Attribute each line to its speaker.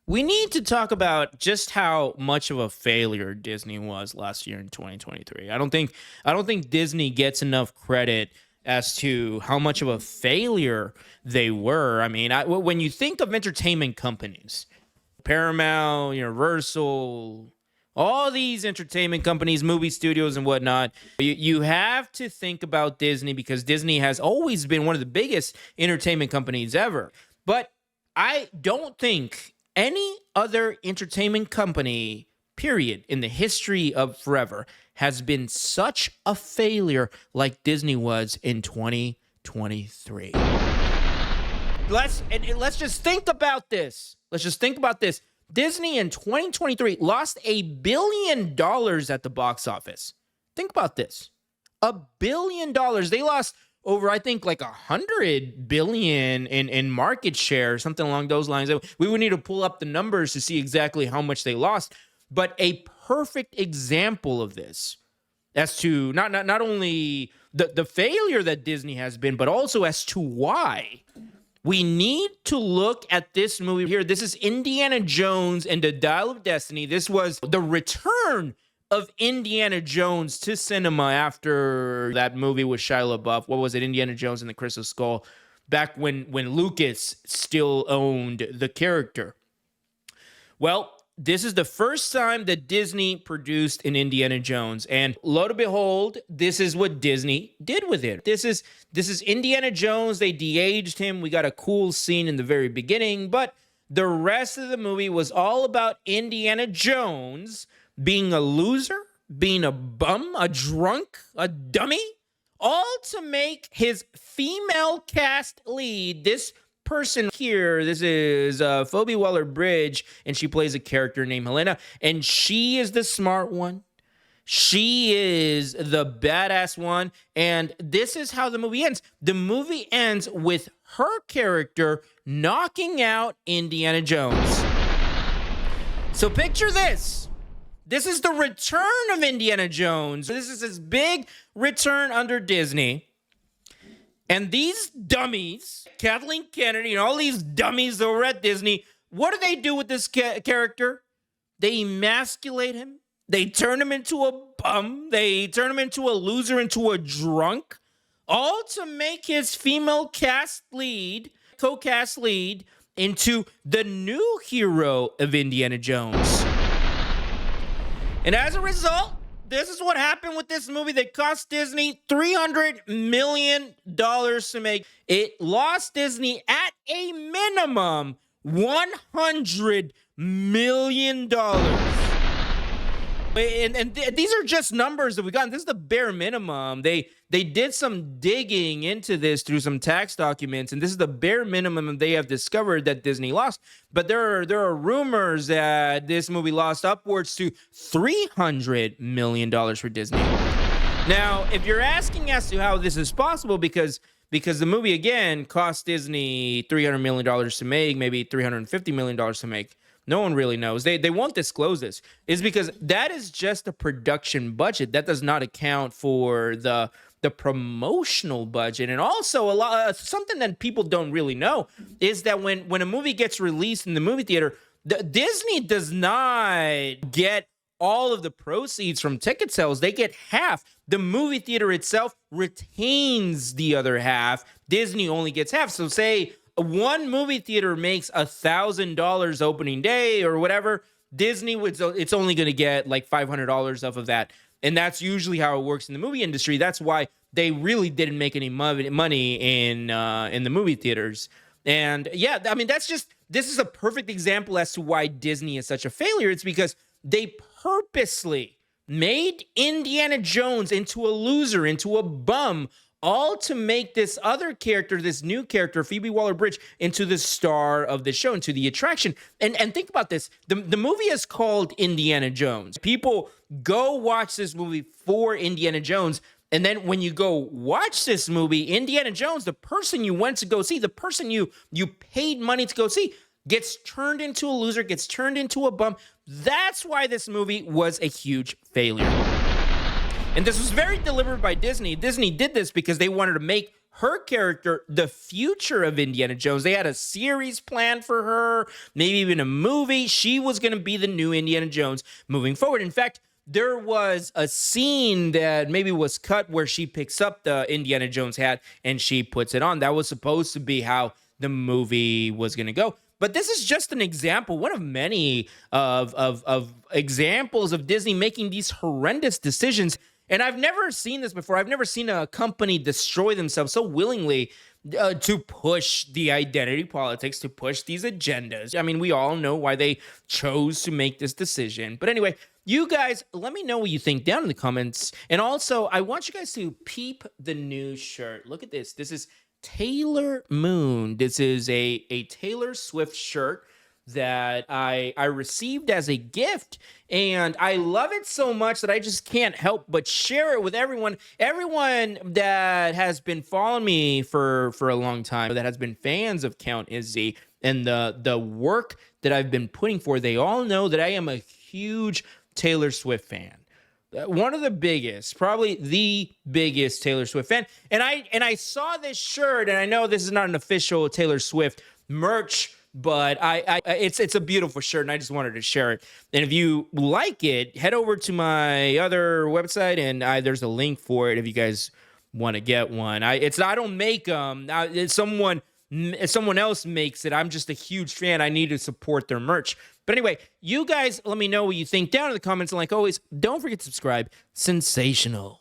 Speaker 1: We need to talk about just how much of a failure Disney was last year in 2023. I don't think Disney gets enough credit as to how much of a failure they were. I mean, when you think of entertainment companies, Paramount, Universal, all these entertainment companies, movie studios, and whatnot, you have to think about Disney because Disney has always been one of the biggest entertainment companies ever. But I don't think any other entertainment company, period, in the history of forever has been such a failure like Disney was in 2023. Let's just think about this. Disney in 2023 lost $1 billion at the box office. Think about this. $1 billion. They lost over, I think, like 100 billion in market share, something along those lines. We would need to pull up the numbers to see exactly how much they lost. But a perfect example of this as to not only the failure that Disney has been, but also as to why. We need to look at this movie here. This is Indiana Jones and the Dial of Destiny. This was the return of Indiana Jones to cinema after that movie with Shia LaBeouf. What was it? Indiana Jones and the Crystal Skull. Back when Lucas still owned the character. Well, this is the first time that Disney produced an Indiana Jones. And lo and behold, this is what Disney did with it. This is Indiana Jones. They de-aged him. We got a cool scene in the very beginning. But the rest of the movie was all about Indiana Jones being a loser, being a bum, a drunk, a dummy, all to make his female cast lead, this person here, this is Phoebe Waller-Bridge, and she plays a character named Helena, and she is the smart one. She is the badass one, and this is how the movie ends. The movie ends with her character knocking out Indiana Jones. So picture this. This is the return of Indiana Jones. This is his big return under Disney. And these dummies, Kathleen Kennedy and all these dummies over at Disney, what do they do with this character? They emasculate him. They turn him into a bum. They turn him into a loser, into a drunk, all to make his female co-cast lead, into the new hero of Indiana Jones. And as a result, this is what happened with this movie that cost Disney $300 million to make. It lost Disney at a minimum $100 million. And these are just numbers that we got. This is the bare minimum. They did some digging into this through some tax documents, and this is the bare minimum they have discovered that Disney lost. But there are rumors that this movie lost upwards to $300 million for Disney. Now, if you're asking as to how this is possible, because the movie, again, cost Disney $300 million to make, maybe $350 million to make, no one really knows. They won't disclose this. Is because that is just a production budget. That does not account for the promotional budget. And also something that people don't really know is that when a movie gets released in the movie theater, Disney does not get all of the proceeds from ticket sales. They get half. The movie theater itself retains the other half. Disney only gets half. So say one movie theater makes $1,000 opening day or whatever, Disney it's only going to get like $500 off of that. And that's usually how it works in the movie industry. That's why they really didn't make any money in the movie theaters. And yeah, I mean, this is a perfect example as to why Disney is such a failure. It's because they purposely made Indiana Jones into a loser, into a bum, all to make this other character, this new character, Phoebe Waller-Bridge, into the star of the show, into the attraction. And think about this. The movie is called Indiana Jones. People go watch this movie for Indiana Jones. And then when you go watch this movie, Indiana Jones, the person you went to go see, the person you paid money to go see, gets turned into a loser, gets turned into a bum. That's why this movie was a huge failure. And this was very deliberate by Disney. Disney did this because they wanted to make her character the future of Indiana Jones. They had a series planned for her, maybe even a movie. She was going to be the new Indiana Jones moving forward. In fact, there was a scene that maybe was cut where she picks up the Indiana Jones hat and she puts it on. That was supposed to be how the movie was going to go. But this is just an example, one of many of examples of Disney making these horrendous decisions. And I've never seen this before. I've never seen a company destroy themselves so willingly to push the identity politics, to push these agendas. I mean, we all know why they chose to make this decision. But anyway, you guys, let me know what you think down in the comments. And also, I want you guys to peep the new shirt. Look at this. This is Taylor Moon. This is a Taylor Swift shirt that I received as a gift, and I love it so much that I just can't help but share it with everyone that has been following me for a long time, that has been fans of Countizzee and the work that I've been putting forth. They all know that I am a huge Taylor Swift fan. One of the biggest, probably the biggest Taylor Swift fan. And I saw this shirt, and I know this is not an official Taylor Swift merch, but it's a beautiful shirt, and I just wanted to share it. And if you like it, head over to my other website, and there's a link for it if you guys want to get one. I don't make them. Someone else makes it. I'm just a huge fan. I need to support their merch. But anyway, you guys let me know what you think down in the comments. And like always, don't forget to subscribe. Sensational.